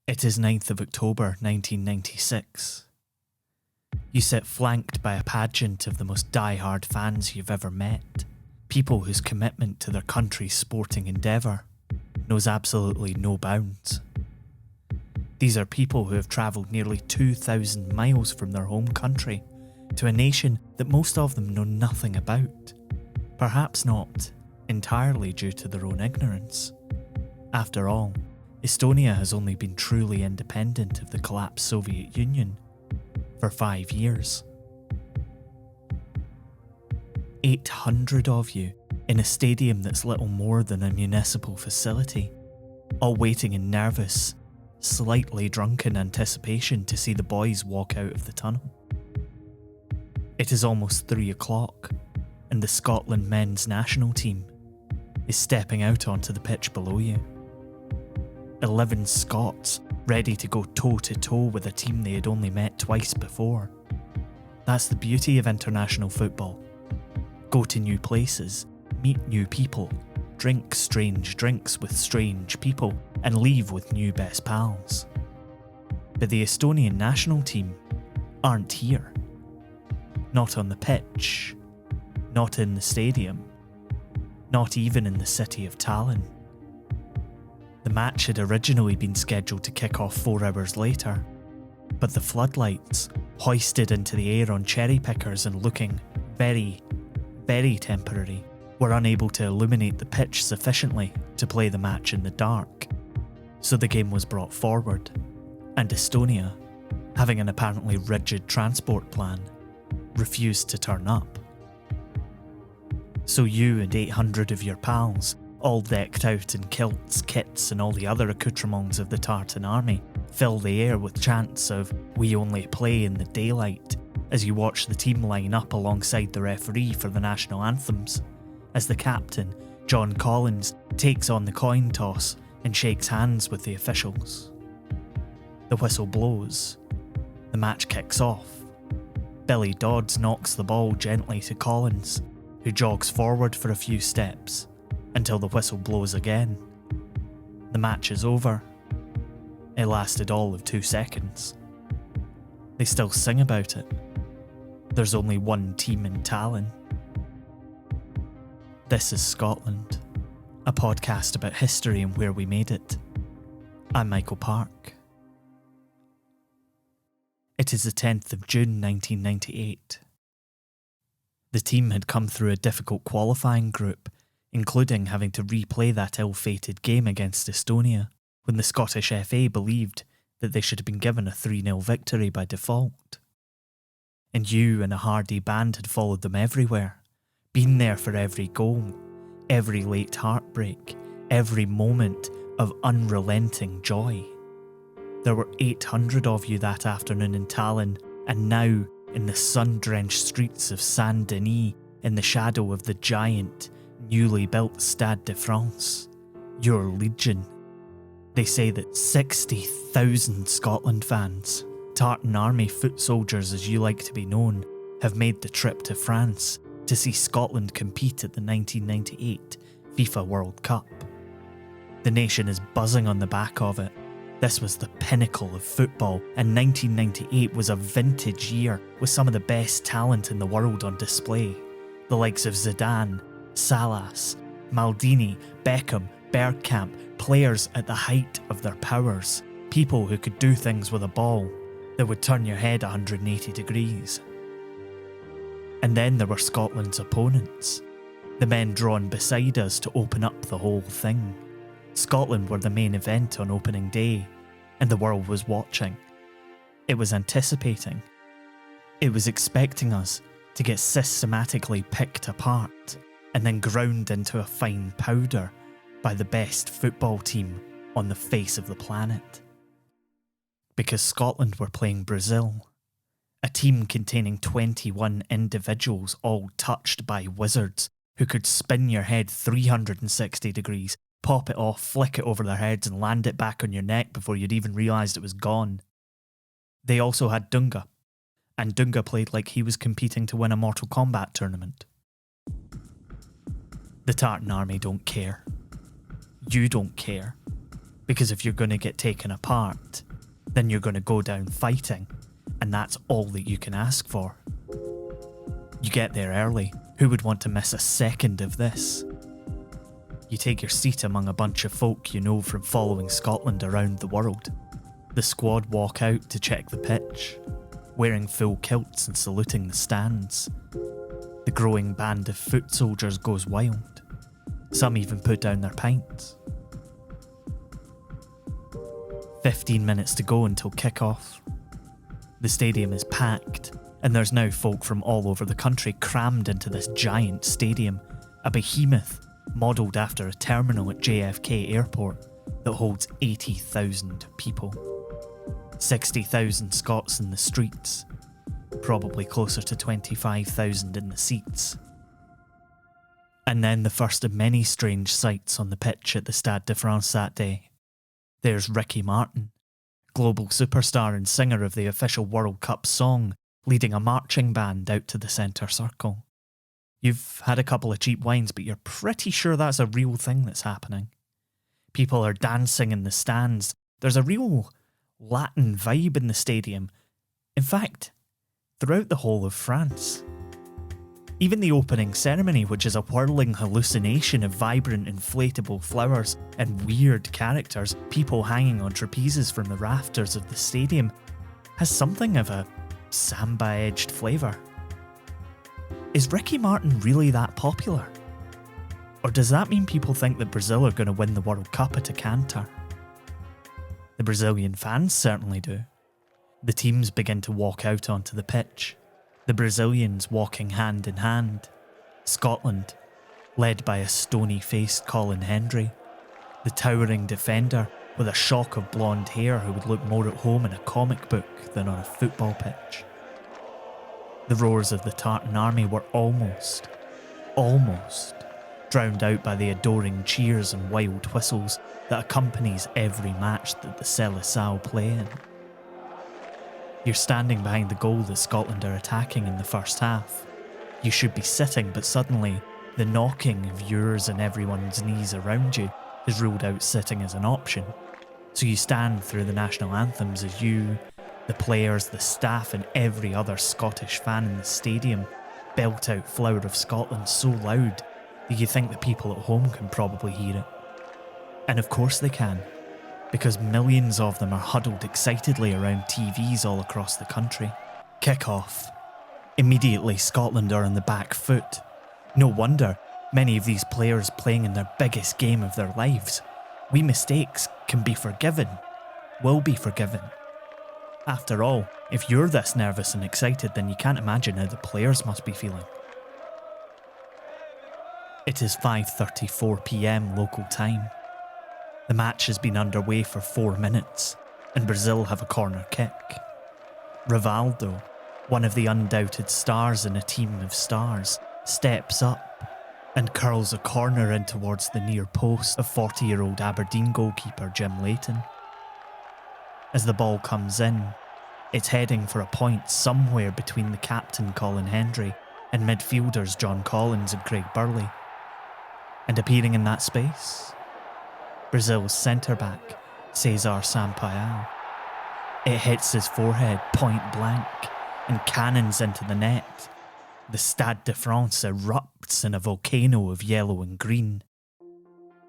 It is 9th of October 1996. You sit flanked by a pageant of the most die-hard fans you've ever met. People whose commitment to their country's sporting endeavour knows absolutely no bounds. These are people who have travelled nearly 2,000 miles from their home country to a nation that most of them know nothing about. Perhaps not entirely due to their own ignorance. After all, Estonia has only been truly independent of the collapsed Soviet Union for 5 years. 800 of you in a stadium that's little more than a municipal facility, all waiting in nervous, slightly drunken anticipation to see the boys walk out of the tunnel. It is almost 3 o'clock, and the Scotland men's national team is stepping out onto the pitch below you. 11 Scots ready to go toe-to-toe with a team they had only met twice before. That's the beauty of international football. Go to new places, meet new people, drink strange drinks with strange people, and leave with new best pals. But the Estonian national team aren't here. Not on the pitch, not in the stadium, not even in the city of Tallinn. The match had originally been scheduled to kick off 4 hours later, but the floodlights, hoisted into the air on cherry pickers and looking very, very temporary, were unable to illuminate the pitch sufficiently to play the match in the dark. So the game was brought forward, and Estonia, having an apparently rigid transport plan, refused to turn up. So you and 800 of your pals, all decked out in kilts, kits and all the other accoutrements of the tartan army, fill the air with chants of "We only play in the daylight" as you watch the team line up alongside the referee for the national anthems, as the captain, John Collins, takes on the coin toss and shakes hands with the officials. The whistle blows. The match kicks off. Billy Dodds knocks the ball gently to Collins, who jogs forward for a few steps until the whistle blows again. The match is over. It lasted all of 2 seconds. They still sing about it. There's only one team in Tallinn. This is Scotland, a podcast about history and where we made it. I'm Michael Park. It is the 10th of June 1998. The team had come through a difficult qualifying group, including having to replay that ill-fated game against Estonia, when the Scottish FA believed that they should have been given a 3-0 victory by default. And you and a hardy band had followed them everywhere, been there for every goal, every late heartbreak, every moment of unrelenting joy. There were 800 of you that afternoon in Tallinn, and now, in the sun-drenched streets of Saint-Denis, in the shadow of the giant, newly built Stade de France, your legion. They say that 60,000 Scotland fans, tartan army foot soldiers as you like to be known, have made the trip to France to see Scotland compete at the 1998 FIFA World Cup. The nation is buzzing on the back of it. This was the pinnacle of football, and 1998 was a vintage year with some of the best talent in the world on display. The likes of Zidane, Salas, Maldini, Beckham, Bergkamp, players at the height of their powers, people who could do things with a ball that would turn your head 180 degrees. And then there were Scotland's opponents, the men drawn beside us to open up the whole thing. Scotland were the main event on opening day, and the world was watching. It was anticipating. It was expecting us to get systematically picked apart and then ground into a fine powder by the best football team on the face of the planet. Because Scotland were playing Brazil, a team containing 21 individuals all touched by wizards who could spin your head 360 degrees, pop it off, flick it over their heads and land it back on your neck before you'd even realised it was gone. They also had Dunga, and Dunga played like he was competing to win a Mortal Kombat tournament. The Tartan Army don't care. You don't care. Because if you're going to get taken apart, then you're going to go down fighting, and that's all that you can ask for. You get there early. Who would want to miss a second of this? You take your seat among a bunch of folk you know from following Scotland around the world. The squad walk out to check the pitch, wearing full kilts and saluting the stands. The growing band of foot soldiers goes wild. Some even put down their pints. 15 minutes to go until kickoff. The stadium is packed, and there's now folk from all over the country crammed into this giant stadium, a behemoth modelled after a terminal at JFK Airport that holds 80,000 people. 60,000 Scots in the streets, probably closer to 25,000 in the seats. And then the first of many strange sights on the pitch at the Stade de France that day. There's Ricky Martin, global superstar and singer of the official World Cup song, leading a marching band out to the centre circle. You've had a couple of cheap wines, but you're pretty sure that's a real thing that's happening. People are dancing in the stands. There's a real Latin vibe in the stadium. In fact, throughout the whole of France. Even the opening ceremony, which is a whirling hallucination of vibrant inflatable flowers and weird characters, people hanging on trapezes from the rafters of the stadium, has something of a samba-edged flavour. Is Ricky Martin really that popular? Or does that mean people think that Brazil are going to win the World Cup at a canter? The Brazilian fans certainly do. The teams begin to walk out onto the pitch. The Brazilians walking hand in hand. Scotland, led by a stony-faced Colin Hendry. The towering defender with a shock of blonde hair who would look more at home in a comic book than on a football pitch. The roars of the Tartan army were almost drowned out by the adoring cheers and wild whistles that accompanies every match that the Seleção play in. You're standing behind the goal that Scotland are attacking in the first half. You should be sitting, but suddenly the knocking of yours and everyone's knees around you has ruled out sitting as an option. So you stand through the national anthems as you, the players, the staff and every other Scottish fan in the stadium belt out Flower of Scotland so loud that you think the people at home can probably hear it. And of course they can, because millions of them are huddled excitedly around TVs all across the country. Kick-off. Immediately Scotland are on the back foot. No wonder many of these players playing in their biggest game of their lives. Wee mistakes can be forgiven, will be forgiven. After all, if you're this nervous and excited, then you can't imagine how the players must be feeling. It is 5:34 PM local time. The match has been underway for 4 minutes, and Brazil have a corner kick. Rivaldo, one of the undoubted stars in a team of stars, steps up and curls a corner in towards the near post of 40-year-old Aberdeen goalkeeper Jim Leighton. As the ball comes in, it's heading for a point somewhere between the captain Colin Hendry and midfielders John Collins and Craig Burley. And appearing in that space, Brazil's centre-back, Cesar Sampaio. It hits his forehead point blank and cannons into the net. The Stade de France erupts in a volcano of yellow and green.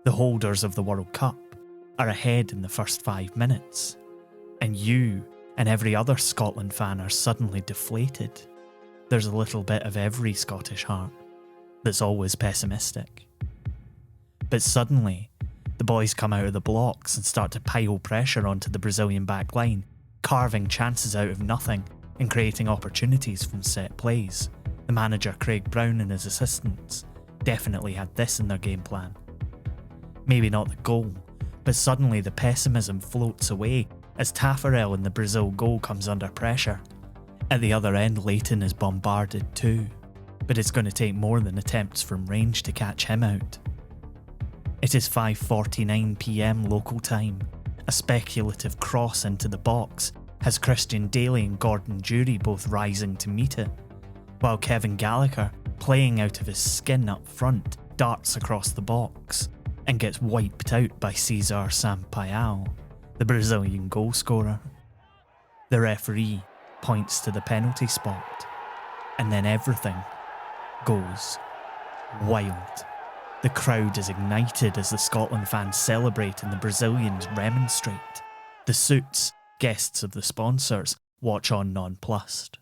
The holders of the World Cup are ahead in the first 5 minutes, and you and every other Scotland fan are suddenly deflated. There's a little bit of every Scottish heart that's always pessimistic. But suddenly, the boys come out of the blocks and start to pile pressure onto the Brazilian back line, carving chances out of nothing and creating opportunities from set plays. The manager Craig Brown and his assistants definitely had this in their game plan. Maybe not the goal, but suddenly the pessimism floats away as Taffarel in the Brazil goal comes under pressure. At the other end, Leighton is bombarded too, but it's going to take more than attempts from range to catch him out. It is 5:49 PM local time. A speculative cross into the box has Christian Daly and Gordon Dury both rising to meet it, while Kevin Gallagher, playing out of his skin up front, darts across the box, and gets wiped out by Cesar Sampaio, the Brazilian goalscorer. The referee points to the penalty spot, and then everything goes wild. The crowd is ignited as the Scotland fans celebrate and the Brazilians remonstrate. The suits, guests of the sponsors, watch on nonplussed.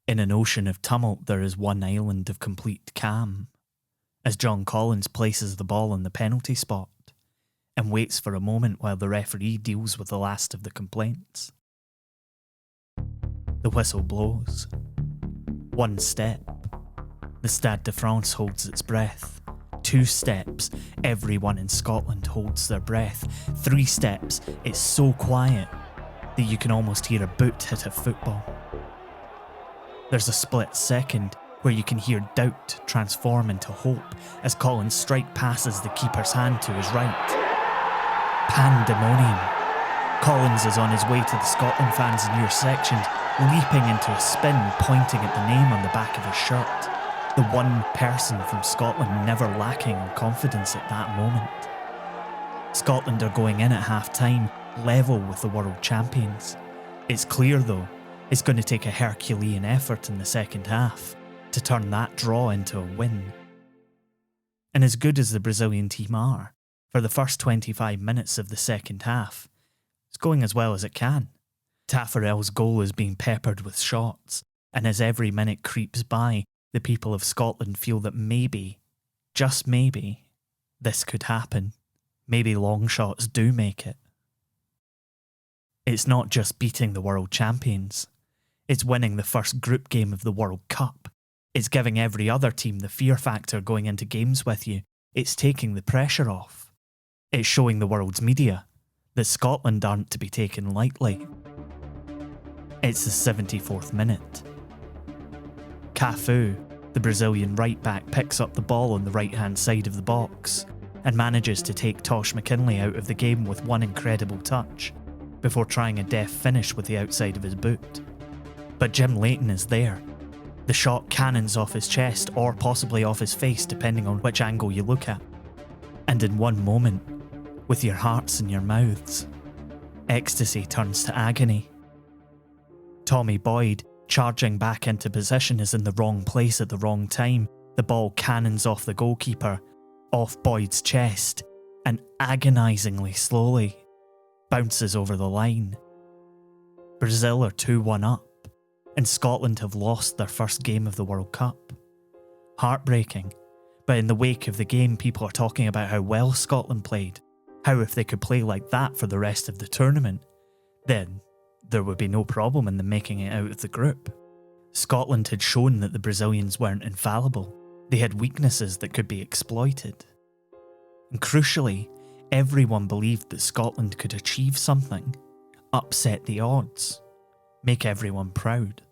In an ocean of tumult, there is one island of complete calm, as John Collins places the ball in the penalty spot and waits for a moment while the referee deals with the last of the complaints. The whistle blows. One step. The Stade de France holds its breath. 2 steps. Everyone in Scotland holds their breath. 3 steps. It's so quiet that you can almost hear a boot hit a football. There's a split second where you can hear doubt transform into hope as Collins' strike passes the keeper's hand to his right. Pandemonium. Collins is on his way to the Scotland fans' near section, leaping into a spin, pointing at the name on the back of his shirt. The one person from Scotland never lacking in confidence at that moment. Scotland are going in at half-time, level with the world champions. It's clear though, it's going to take a Herculean effort in the second half to turn that draw into a win. And as good as the Brazilian team are, for the first 25 minutes of the second half, it's going as well as it can. Taffarel's goal is being peppered with shots, and as every minute creeps by, the people of Scotland feel that maybe, just maybe, this could happen. Maybe long shots do make it. It's not just beating the world champions. It's winning the first group game of the World Cup. It's giving every other team the fear factor going into games with you. It's taking the pressure off. It's showing the world's media that Scotland aren't to be taken lightly. It's the 74th minute. Cafu, the Brazilian right-back, picks up the ball on the right-hand side of the box and manages to take Tosh McKinley out of the game with one incredible touch before trying a deft finish with the outside of his boot. But Jim Leighton is there. The shot cannons off his chest or possibly off his face depending on which angle you look at. And in one moment, with your hearts in your mouths, ecstasy turns to agony. Tommy Boyd, charging back into position, is in the wrong place at the wrong time. The ball cannons off the goalkeeper, off Boyd's chest, and agonisingly slowly bounces over the line. Brazil are 2-1 up, and Scotland have lost their first game of the World Cup. Heartbreaking, but in the wake of the game, people are talking about how well Scotland played, how if they could play like that for the rest of the tournament, then there would be no problem in them making it out of the group. Scotland had shown that the Brazilians weren't infallible. They had weaknesses that could be exploited. And crucially, everyone believed that Scotland could achieve something, upset the odds, make everyone proud.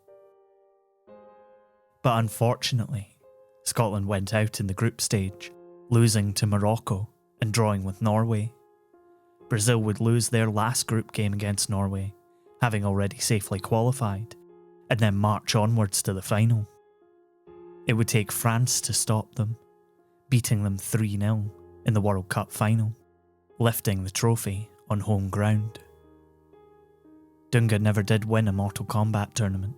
But unfortunately, Scotland went out in the group stage, losing to Morocco and drawing with Norway. Brazil would lose their last group game against Norway, having already safely qualified, and then march onwards to the final. It would take France to stop them, beating them 3-0 in the World Cup final, lifting the trophy on home ground. Dunga never did win a Mortal Kombat tournament.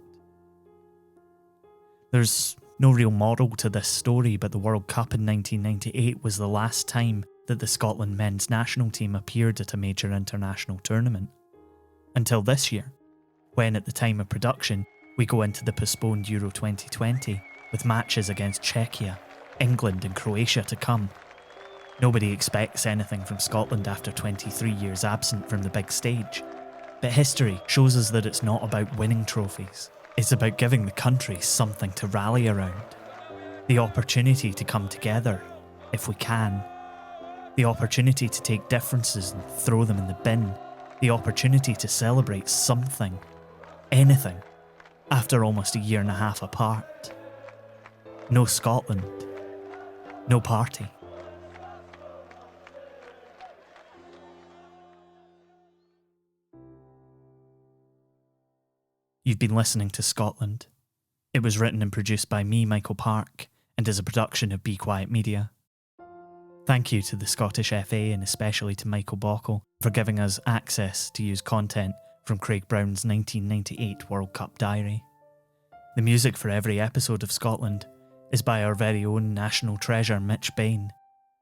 There's no real moral to this story, but the World Cup in 1998 was the last time that the Scotland men's national team appeared at a major international tournament. Until this year, when at the time of production, we go into the postponed Euro 2020 with matches against Czechia, England and Croatia to come. Nobody expects anything from Scotland after 23 years absent from the big stage. But history shows us that it's not about winning trophies. It's about giving the country something to rally around. The opportunity to come together, if we can. The opportunity to take differences and throw them in the bin. The opportunity to celebrate something, anything, after almost a year and a half apart. No Scotland. No party. You've been listening to Scotland. It was written and produced by me, Michael Park, and is a production of Be Quiet Media. Thank you to the Scottish FA and especially to Michael Bockle for giving us access to use content from Craig Brown's 1998 World Cup diary. The music for every episode of Scotland is by our very own national treasure Mitch Bain.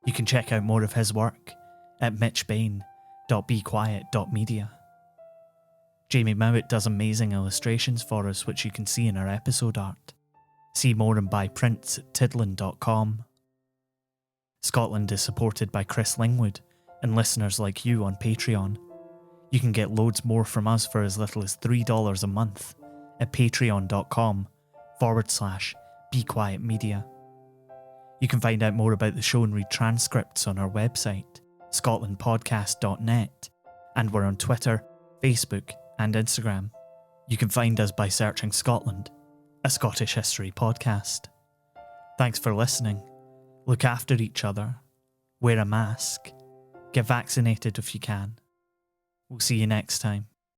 You can check out more of his work at mitchbain.bequiet.media. Jamie Mowat does amazing illustrations for us, which you can see in our episode art. See more and buy prints at tidland.com. Scotland is supported by Chris Lingwood and listeners like you on Patreon. You can get loads more from us for as little as $3 a month at patreon.com/bequietmedia. You can find out more about the show and read transcripts on our website, scotlandpodcast.net, and we're on Twitter, Facebook, and Instagram. You can find us by searching Scotland, a Scottish history podcast. Thanks for listening. Look after each other. Wear a mask. Get vaccinated if you can. We'll see you next time.